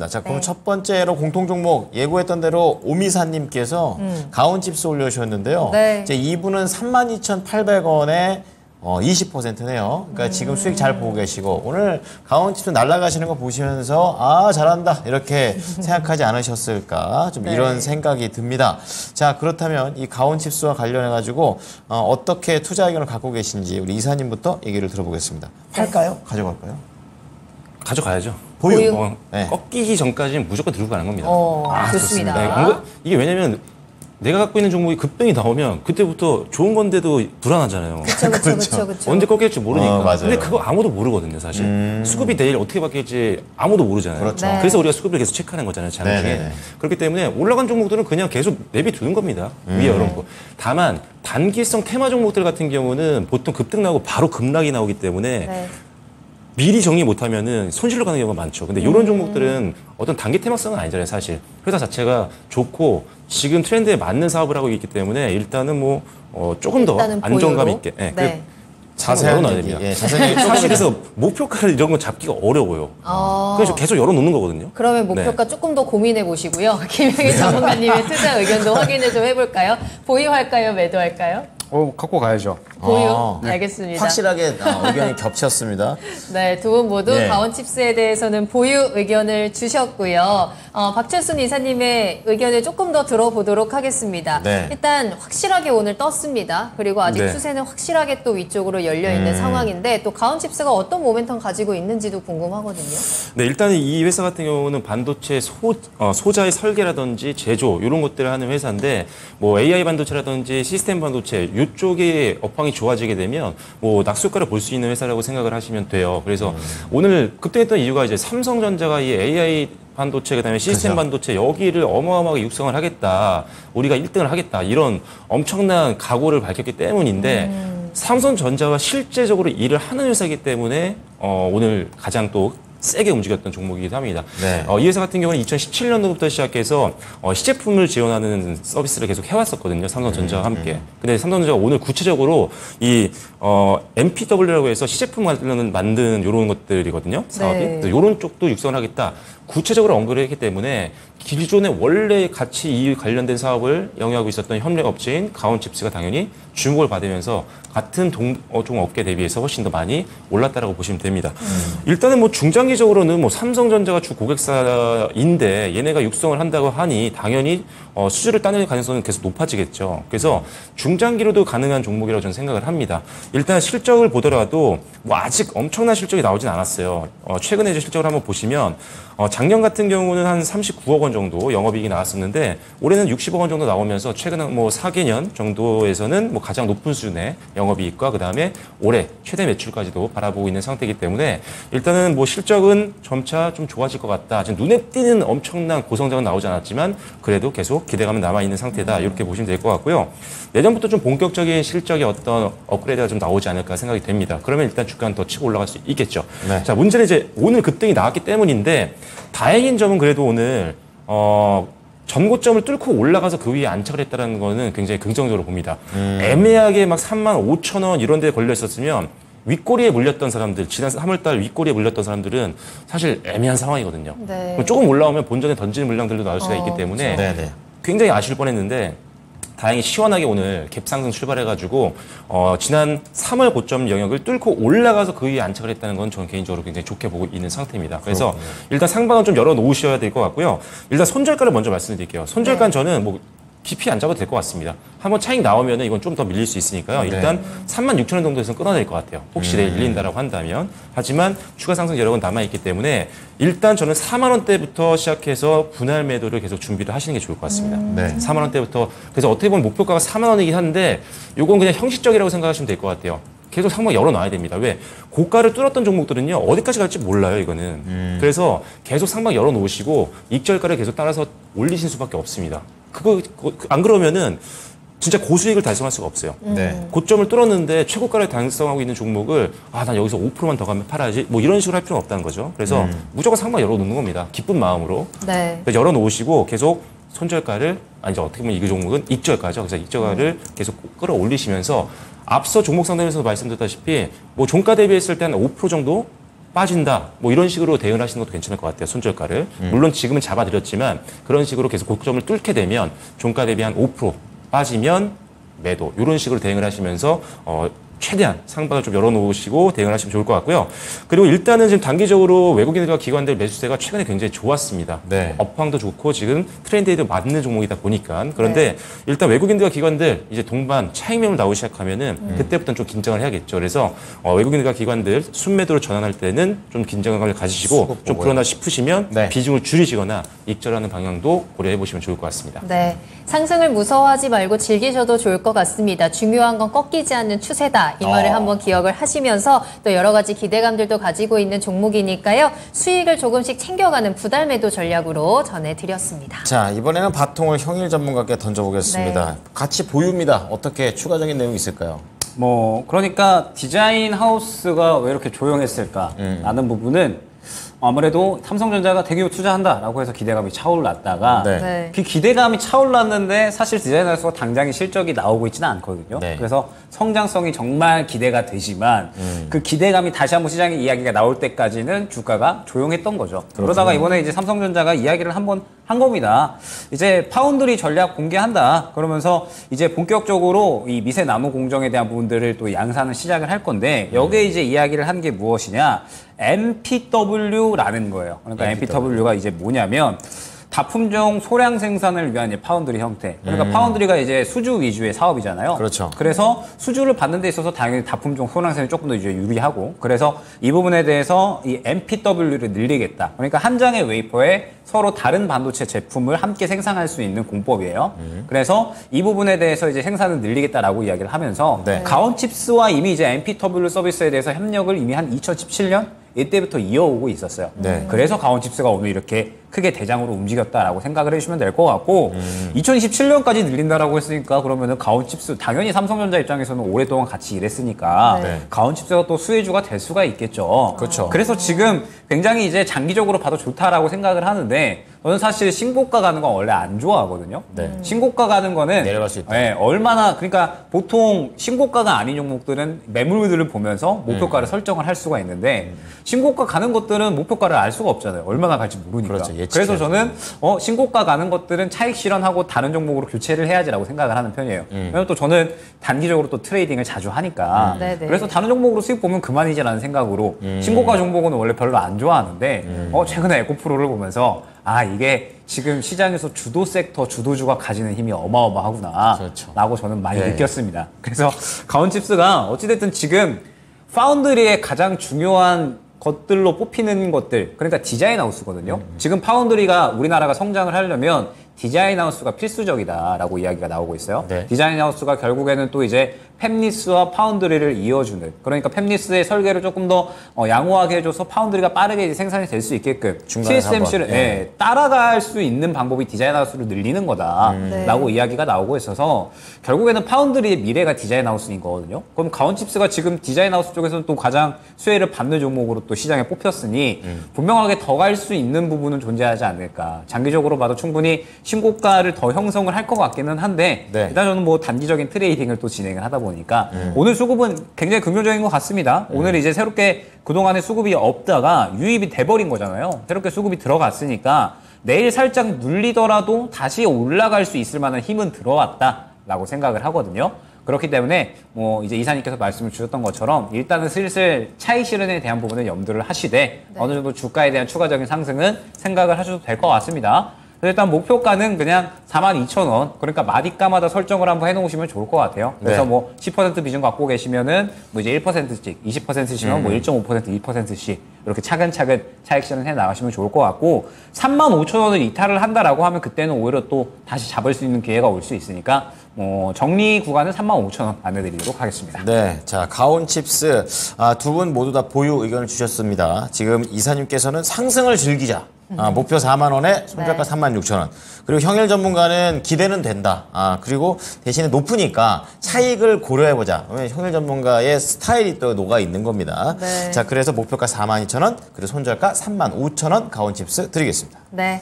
자, 그럼 첫 번째로 공통 종목 예고했던 대로 오미사님께서 가온칩스 올려주셨는데요. 네. 이제 이분은 32,800원에 20%네요. 그러니까 지금 수익 잘 보고 계시고 오늘 가온칩스 날아가시는 거 보시면서 아 잘한다 이렇게 생각하지 않으셨을까 좀 이런 생각이 듭니다. 자 그렇다면 이 가온칩스와 관련해 가지고 어떻게 투자 의견을 갖고 계신지 우리 이사님부터 얘기를 들어보겠습니다. 팔까요? 가져갈까요? 가져가야죠. 보유. 네. 꺾이기 전까지는 무조건 들고 가는 겁니다. 좋습니다. 네, 이게 왜냐면 내가 갖고 있는 종목이 급등이 나오면 그때부터 좋은 건데도 불안하잖아요. 그렇죠. 언제 꺾일지 모르니까. 맞아요. 근데 그거 아무도 모르거든요, 사실. 수급이 내일 어떻게 바뀔지 아무도 모르잖아요. 그렇죠. 네. 그래서 우리가 수급을 계속 체크하는 거잖아요, 장중에. 네네네. 그렇기 때문에 올라간 종목들은 그냥 계속 내비두는 겁니다. 위에 이런 거. 다만 단기성 테마 종목들 같은 경우는 보통 급등 나오고 바로 급락이 나오기 때문에 네. 미리 정리 못하면은 손실로 가는 경우가 많죠. 근데 이런 종목들은 어떤 단기 테마성은 아니잖아요, 사실. 회사 자체가 좋고 지금 트렌드에 맞는 사업을 하고 있기 때문에 일단은 뭐 조금 더 안정감 보유로? 있게. 네. 네. 자세한 열어놔야 얘기. 됩니다. 자세한 얘기 조금 사실 그래서 목표가를 이런 건 잡기가 어려워요. 그래서 계속 열어놓는 거거든요. 그러면 목표가 조금 더 고민해 보시고요. 김영희 전문가님의 투자 의견도 확인을 좀 해볼까요? 보유할까요? 매도할까요? 갖고 가야죠. 보유. 알겠습니다. 확실하게 의견이 겹쳤습니다. 네, 두 분 모두 네. 가온칩스에 대해서는 보유 의견을 주셨고요. 박철순 이사님의 의견을 조금 더 들어보도록 하겠습니다. 네. 일단 확실하게 오늘 떴습니다. 그리고 아직 네. 추세는 확실하게 또 위쪽으로 열려있는 상황인데 또 가온칩스가 어떤 모멘텀 가지고 있는지도 궁금하거든요. 네, 일단 이 회사 같은 경우는 반도체 소자의 설계라든지 제조 이런 것들을 하는 회사인데 뭐 AI 반도체라든지 시스템 반도체 이쪽에 업황이 좋아지게 되면 뭐 낙수효과를 볼 수 있는 회사라고 생각을 하시면 돼요. 그래서 오늘 급등했던 이유가 이제 삼성전자가 이 AI 반도체 그다음에 시스템 그렇죠. 반도체 여기를 어마어마하게 육성을 하겠다. 우리가 1등을 하겠다. 이런 엄청난 각오를 밝혔기 때문인데 삼성전자와 실제적으로 일을 하는 회사이기 때문에 오늘 가장 또 세게 움직였던 종목이기도 합니다. 네. 이 회사 같은 경우는 2017년도부터 시작해서 시제품을 지원하는 서비스를 계속 해왔었거든요. 삼성전자와 함께. 근데 삼성전자가 오늘 구체적으로 이 MPW라고 해서 시제품 만드는 이런 것들이거든요. 사업이. 네. 이런 쪽도 육성을 하겠다. 구체적으로 언급을 했기 때문에 기존에 원래 같이 이 관련된 사업을 영위하고 있었던 협력업체인 가온칩스가 당연히 주목을 받으면서 같은 종업계 대비해서 훨씬 더 많이 올랐다라고 보시면 됩니다. 일단은 뭐 중장기적으로는 뭐 삼성전자가 주 고객사인데 얘네가 육성을 한다고 하니 당연히 수주를 따낼 가능성은 계속 높아지겠죠. 그래서 중장기로도 가능한 종목이라고 저는 생각을 합니다. 일단 실적을 보더라도 뭐 아직 엄청난 실적이 나오진 않았어요. 최근에 이제 실적을 한번 보시면 작년 같은 경우는 한 39억 원 정도 영업이익이 나왔었는데 올해는 60억 원 정도 나오면서 최근 뭐 4개년 정도에서는 뭐 가장 높은 수준의 영업이익과 그다음에 올해 최대 매출까지도 바라보고 있는 상태이기 때문에 일단은 뭐 실적은 점차 좀 좋아질 것 같다. 지금 눈에 띄는 엄청난 고성장은 나오지 않았지만 그래도 계속 기대감은 남아있는 상태다. 이렇게 보시면 될 것 같고요. 내년부터 좀 본격적인 실적의 어떤 업그레이드가 좀 나오지 않을까 생각이 됩니다. 그러면 일단 주가는 더 치고 올라갈 수 있겠죠. 네. 자, 문제는 이제 오늘 급등이 나왔기 때문인데 다행인 점은 그래도 오늘 전고점을 뚫고 올라가서 그 위에 안착을 했다는 거는 굉장히 긍정적으로 봅니다. 애매하게 막 35,000원 이런 데에 걸려 있었으면 윗꼬리에 물렸던 사람들, 지난 3월달 윗꼬리에 물렸던 사람들은 사실 애매한 상황이거든요. 네. 조금 올라오면 본전에 던지는 물량들도 나올 수가 있기 때문에 네네. 굉장히 아쉬울 뻔했는데 다행히 시원하게 오늘 갭상승 출발해가지고 지난 3월 고점 영역을 뚫고 올라가서 그 위에 안착을 했다는 건 저는 개인적으로 굉장히 좋게 보고 있는 상태입니다. 그래서 일단 상방은 좀 열어놓으셔야 될 것 같고요. 일단 손절가를 먼저 말씀드릴게요. 손절가는 저는 뭐 깊이 안 잡아도 될 것 같습니다. 한번 차익 나오면 이건 좀 더 밀릴 수 있으니까요. 일단 36,000원 정도에서 끊어낼 것 같아요. 혹시 내일 밀린다라고 한다면. 하지만 추가 상승 여력은 남아있기 때문에 일단 저는 4만 원대부터 시작해서 분할 매도를 계속 준비를 하시는 게 좋을 것 같습니다. 네. 4만 원대부터. 그래서 어떻게 보면 목표가가 4만 원이긴 한데 이건 그냥 형식적이라고 생각하시면 될 것 같아요. 계속 상방 열어놔야 됩니다. 왜? 고가를 뚫었던 종목들은요, 어디까지 갈지 몰라요, 이거는. 그래서 계속 상방 열어놓으시고, 익절가를 계속 따라서 올리신 수밖에 없습니다. 안 그러면은, 진짜 고수익을 달성할 수가 없어요. 네. 고점을 뚫었는데 최고가를 달성하고 있는 종목을, 난 여기서 5%만 더 가면 팔아야지. 뭐 이런 식으로 할 필요는 없다는 거죠. 그래서 무조건 상방 열어놓는 겁니다. 기쁜 마음으로. 네. 그래서 열어놓으시고 계속 손절가를, 이제 어떻게 보면 이 종목은 익절가죠. 그래서 익절가를 계속 끌어올리시면서 앞서 종목 상담에서 말씀드렸다시피 뭐 종가 대비했을 때 한 5% 정도 빠진다. 뭐 이런 식으로 대응을 하시는 것도 괜찮을 것 같아요. 손절가를. 물론 지금은 잡아드렸지만 그런 식으로 계속 고점을 뚫게 되면 종가 대비 한 5% 빠지면 매도. 이런 식으로 대응을 하시면서 최대한 상방을 좀 열어놓으시고 대응을 하시면 좋을 것 같고요. 그리고 일단은 지금 단기적으로 외국인들과 기관들 매수세가 최근에 굉장히 좋았습니다. 네. 업황도 좋고 지금 트렌드에도 맞는 종목이다 보니까. 그런데 일단 외국인들과 기관들 이제 동반 차익매물 나오기 시작하면은 그때부터는 좀 긴장을 해야겠죠. 그래서 외국인들과 기관들 순매도로 전환할 때는 좀 긴장감을 가지시고 수급 좀 보고요. 불안하다 싶으시면 네. 비중을 줄이시거나 익절하는 방향도 고려해 보시면 좋을 것 같습니다. 네. 상승을 무서워하지 말고 즐기셔도 좋을 것 같습니다. 중요한 건 꺾이지 않는 추세다. 이 말을 한번 기억을 하시면서 또 여러 가지 기대감들도 가지고 있는 종목이니까요. 수익을 조금씩 챙겨가는 부담매도 전략으로 전해드렸습니다. 자, 이번에는 바통을 형일 전문가께 던져보겠습니다. 네. 같이 보유입니다. 어떻게 추가적인 내용이 있을까요? 그러니까 디자인 하우스가 왜 이렇게 조용했을까라는 부분은 아무래도 삼성전자가 대규모 투자한다라고 해서 기대감이 차올랐다가 네. 네. 그 기대감이 차올랐는데 사실 디자인 하우스가 당장의 실적이 나오고 있지는 않거든요. 네. 그래서 성장성이 정말 기대가 되지만 그 기대감이 다시 한번 시장에 이야기가 나올 때까지는 주가가 조용했던 거죠. 그러다가 이번에 이제 삼성전자가 이야기를 한번 한 겁니다. 이제 파운드리 전략 공개한다. 그러면서 이제 본격적으로 이 미세 나무 공정에 대한 부분들을 또 양산을 시작을 할 건데 여기에 이제 이야기를 한 게 무엇이냐? MPW라는 거예요. 그러니까 MPW가 이제 뭐냐면 다품종 소량 생산을 위한 이제 파운드리 형태. 그러니까 파운드리가 이제 수주 위주의 사업이잖아요. 그렇죠. 그래서 수주를 받는 데 있어서 당연히 다품종 소량 생산이 조금 더 이제 유리하고 그래서 이 부분에 대해서 이 MPW를 늘리겠다. 그러니까 한 장의 웨이퍼에 서로 다른 반도체 제품을 함께 생산할 수 있는 공법이에요. 그래서 이 부분에 대해서 이제 생산을 늘리겠다라고 이야기를 하면서 네. 가온칩스와 이미 이제 MPW 서비스에 대해서 협력을 이미 한 2017년 이때부터 이어오고 있었어요. 네. 그래서 가온칩스가 오늘 이렇게 크게 대장으로 움직였다라고 생각을 해주시면 될 것 같고 2027년까지 늘린다라고 했으니까 그러면은 가온칩스 당연히 삼성전자 입장에서는 오랫동안 같이 일했으니까 네. 가온칩스가 또 수혜주가 될 수가 있겠죠. 그렇죠. 그래서 지금 굉장히 이제 장기적으로 봐도 좋다라고 생각을 하는데 저는 사실 신고가 가는 건 원래 안 좋아하거든요. 네. 신고가 가는 거는 내려갈 수 있다. 네, 얼마나 그러니까 보통 신고가가 아닌 종목들은 매물들을 보면서 목표가를 설정을 할 수가 있는데 신고가 가는 것들은 목표가를 알 수가 없잖아요. 얼마나 갈지 모르니까. 그렇죠. 예측해야죠. 그래서 저는 신고가 가는 것들은 차익 실현하고 다른 종목으로 교체를 해야지라고 생각을 하는 편이에요. 왜냐면 또 저는 단기적으로 또 트레이딩을 자주 하니까 네네. 그래서 다른 종목으로 수익 보면 그만이지라는 생각으로 신고가 종목은 원래 별로 안 좋아하는데 최근에 에코프로를 보면서 이게 지금 시장에서 주도 섹터, 주도주가 가지는 힘이 어마어마하구나 그렇죠. 라고 저는 많이 네. 느꼈습니다. 그래서 가온칩스가 어찌됐든 지금 파운드리의 가장 중요한 것들로 뽑히는 것들, 그러니까 디자인 하우스거든요. 지금 파운드리가 우리나라가 성장을 하려면 디자인 하우스가 필수적이다라고 이야기가 나오고 있어요. 네. 디자인 하우스가 결국에는 또 이제 팹리스와 파운드리를 이어주는, 그러니까 팹리스의 설계를 조금 더 양호하게 해줘서 파운드리가 빠르게 이제 생산이 될 수 있게끔 중간에서 TSMC를 한번, 예. 따라갈 수 있는 방법이 디자인 하우스를 늘리는 거다라고 이야기가 나오고 있어서 결국에는 파운드리의 미래가 디자인 하우스인 거거든요. 그럼 가온칩스가 지금 디자인 하우스 쪽에서는 또 가장 수혜를 받는 종목으로 또 시장에 뽑혔으니 분명하게 더 갈 수 있는 부분은 존재하지 않을까. 장기적으로 봐도 충분히 신고가를 더 형성을 할 것 같기는 한데 네. 일단 저는 뭐 단기적인 트레이딩을 또 진행을 하다 보니까 오늘 수급은 굉장히 긍정적인 것 같습니다. 오늘 이제 새롭게 그동안에 수급이 없다가 유입이 돼버린 거잖아요. 새롭게 수급이 들어갔으니까 내일 살짝 눌리더라도 다시 올라갈 수 있을 만한 힘은 들어왔다라고 생각을 하거든요. 그렇기 때문에 뭐 이제 이사님께서 말씀을 주셨던 것처럼 일단은 슬슬 차익 실현에 대한 부분을 염두를 하시되 어느 정도 주가에 대한 추가적인 상승은 생각을 하셔도 될 것 같습니다. 그래서 일단 목표가는 그냥 42,000원. 그러니까 마디가마다 설정을 한번 해놓으시면 좋을 것 같아요. 그래서 네. 뭐 10% 비중 갖고 계시면은 뭐 이제 1%씩, 20%씩은 뭐 1.5%, 2%씩 이렇게 차근차근 차익 실현해 나가시면 좋을 것 같고 35,000원을 이탈을 한다라고 하면 그때는 오히려 또 다시 잡을 수 있는 기회가 올 수 있으니까 뭐 정리 구간은 35,000원 안내드리도록 하겠습니다. 네, 자 가온칩스 두 분 모두 다 보유 의견을 주셨습니다. 지금 이사님께서는 상승을 즐기자. 목표 4만 원에 손절가 네. 36,000원. 그리고 형일 전문가는 기대는 된다. 그리고 대신에 높으니까 차익을 고려해보자. 왜냐면 형일 전문가의 스타일이 또 녹아 있는 겁니다. 네. 자, 그래서 목표가 42,000원, 그리고 손절가 35,000원 가온칩스 드리겠습니다. 네.